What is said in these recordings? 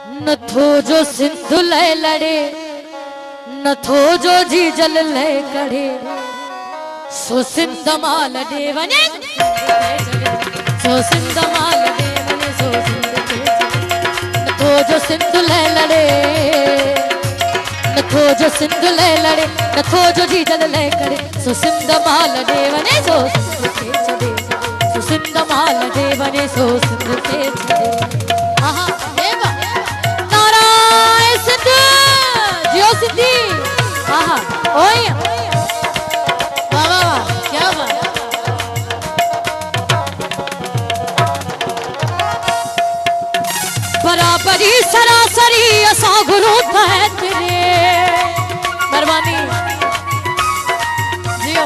नथो जो सिंधु लय लड़े, नथो जो जी जल लय करे, सो सिंध माल दे वने, सो सिंध माल दे वने, सो सिंध के नथो जो सिंधु लय लड़े, नथो जो सिंधु लय लड़े, नथो जो जी जल लय करे, सो सिंध माल दे वने, सो सिंध के छड़े, सो सिंध माल दे वने, सो सिंध के छड़े। आहा देवा नारायण सिंध जियो सिद्धि। आहा ओए वाह वाह वाह क्या बात। बराबरी सरासरी असा गुरु है तेरे मेहरबानी जियो।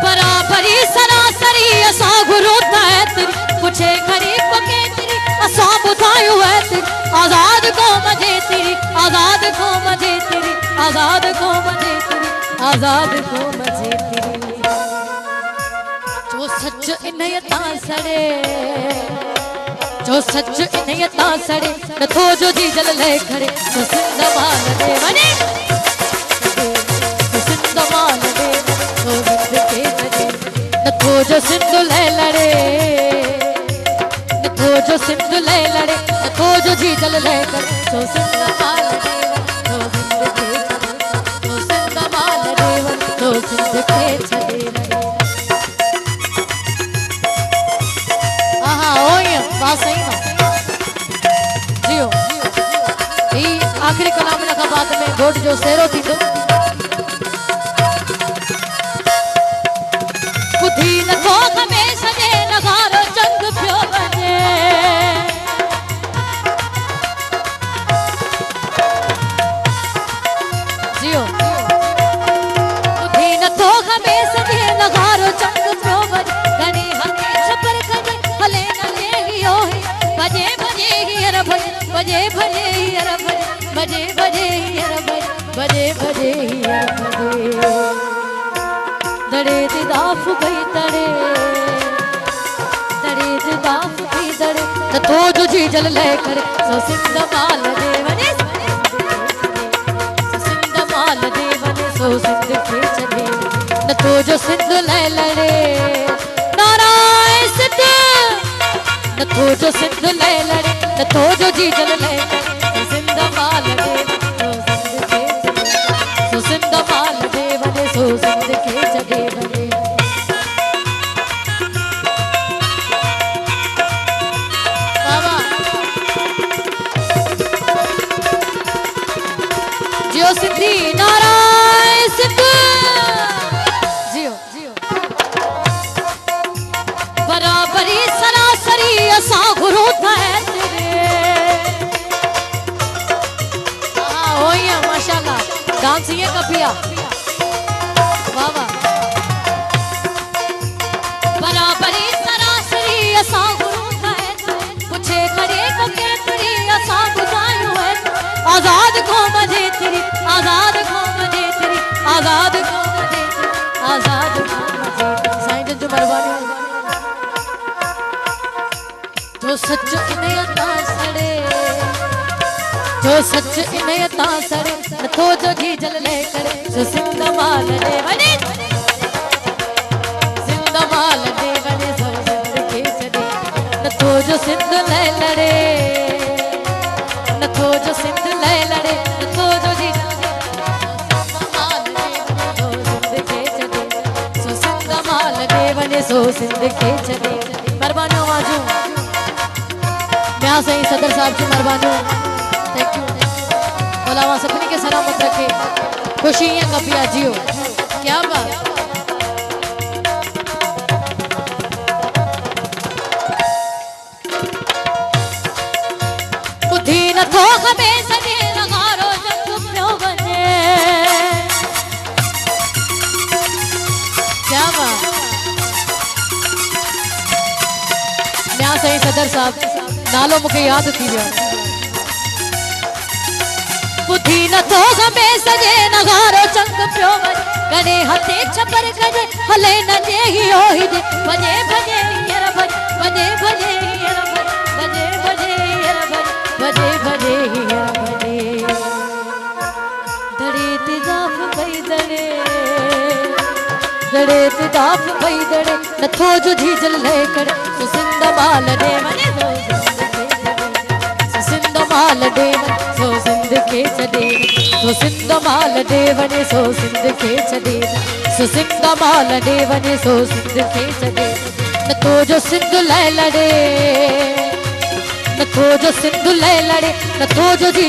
बराबरी सरासरी असा गुरु है तेरी, पूछे गरीब के तेरी असा बुधायो है तेरी, आजाद को मजे तेरी, आजाद को मजे तेरी, आजाद को मजे तेरी, आजाद को मजे तेरी। जो सच इन्हयता सड़े, जो सच इन्हयता सड़े, नथो जो जी जल ले खड़े, तो सिंध माल दे वने, तो सिंध माल दे तो सिंध के छड़े, नथो जो सिंधु ले लड़े, नथो जो सिंधु ले लड़े, नथो जो जी जल ले करे, तो सिंध माल दे तो सिंध के छड़े, तो सिंध माल दे तो सिंध के छड़े। आहा ओए बात सही ना जियो। ई आखिरी कलाम लखा बाद में घोट जो सेरो थी तो बुद्धि न तो हमें सजे नगारो जंग प्यो बने, जियो। बुद्धि न तो हमें सजे नगारो जंग प्यो बने, गने हमें छपर करे हले न ले हियो है, बजे बजे हियर बजे, बजे बजे हियर बजे, बजे बजे हियर बजे, बजे बजे हियर बजे। दड़े दिदाफ गई दड़े, दड़े दिदाफ गई दड़े, नथो जो जी जल ले करे, सो सिंध माल दे वने, सो सिंध माल दे वने, सो सिंध के छड़े, नथो जो सिंध ले लड़े। नारायण सिंध नथो जो सिंध ले लड़े, नथो जो जी जल ले करे, सो सिंध माल दे तो सिंध के छड़े, सो सिंध माल दे वने, सो सिंध के छड़े वने। बाबा जियो सिद्धि नारायण सिंध जियो जियो। बराबरी सरासरी असा गुरु है तेरे। हाँ ओए माशाल्लाह डांस ये कपिया वाह वाह। बराबरी सरासरी असा गुरु है, पूछे खड़े को के तेरी असा बुझायो है, आजाद को मजे तेरी, आजाद को मजे तेरी, आजाद को मजे तेरी, आजाद को मजे। साईं जो मेहरबानी। जो सच इन्हयता सड़े, जो सच इन्हयता सड़े, नथो जो जी जल ले करे, सो सिंध माल दे वने, सिंध माल दे वने, सो सिंध के छड़े, नथो जो सिंध ले लड़े, नथो जो सिंध ले लड़े, नथो जो जी जल ले करे, सो सिंध माल दे वने, सो सिंध के छड़े। मेहरबानी आवाजू यहाँ से ही सदर साहब की मेहरबानी। Thank you. मौलाना सपने के सलामत रखे, खुशी है कपिया जियो क्या बात। बुद्धि न थो हमें सजे नगारो जंग प्यो बने, क्या बात। यहाँ से ही सदर साहब नालो मुझे याद थी वियो। बुद्धि न तो हमें सजे नगारो चंग प्यो बजे, गने हथे छपर गजे हले न जे ही हो ही जे, बजे बजे हियर बजे, बजे बजे हियर बजे, बजे बजे दड़े ते दाफ भई दड़े नथो जो झीजल ले करे सो सिंध माल दे वने सो सिंध माल दे सो सिंध के छदे सो सिंध माल दे वने सो सिंध के छदे सो सिंध माल दे वने सो सिंध के छदे नथो जो सिंध ले लड़े नथो जो सिंध ले लड़े नथो जो जी